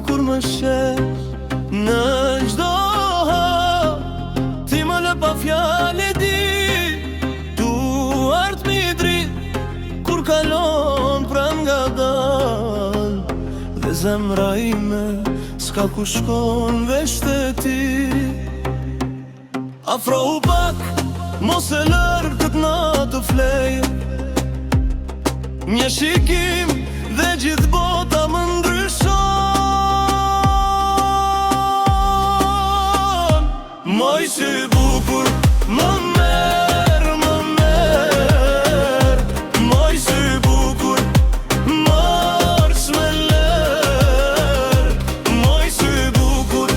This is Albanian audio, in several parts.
kur më shesh. Në gjdo hap ti më lë pa fjallë, di duart mi drit kur kalon pran nga dal. Dhe zemra ime s'ka ku shkon veç te ti. Afrohu pak, mos e lër këtë natë flej. Një shikim dhe gjithë bota më ndryshon. Moj sy bukur, më merë, më merë. Moj sy bukur, marrë s'me lërë. Moj sy bukur,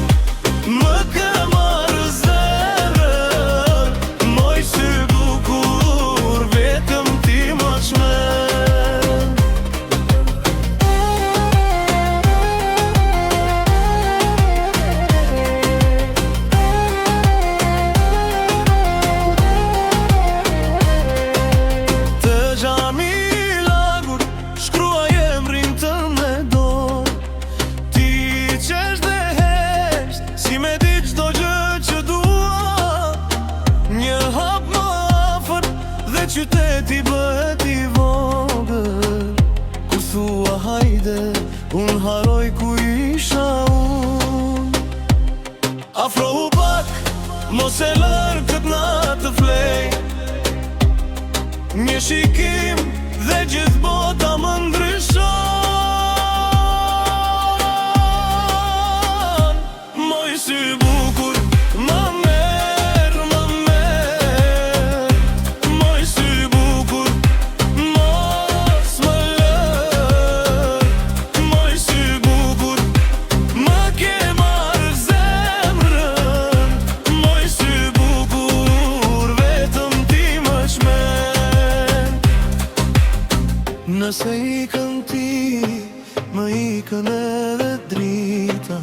më ke marrë zemrën. Moj sy bukur, vetëm ti më çmerr. Qyteti bëhet i vogël, kur thua hajde, unë haroj ku isha unë. Afrohu pak, mos e lër këtë natë flej. Një shikim dhe gjithë bota më ndryshon. Moj sy bukur, më merë, më merë. Moj sy bukur, mos më lër. Moj sy bukur, më ke marrë zemrën. Moj sy bukur, vetëm ti më çmerr. Nëse ikën ti, më ikën edhe drita.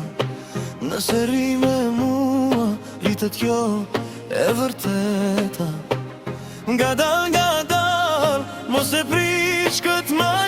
Nëse ri me mua, rritet kjo e vërteta. Nga dal, mos e prish këtë ma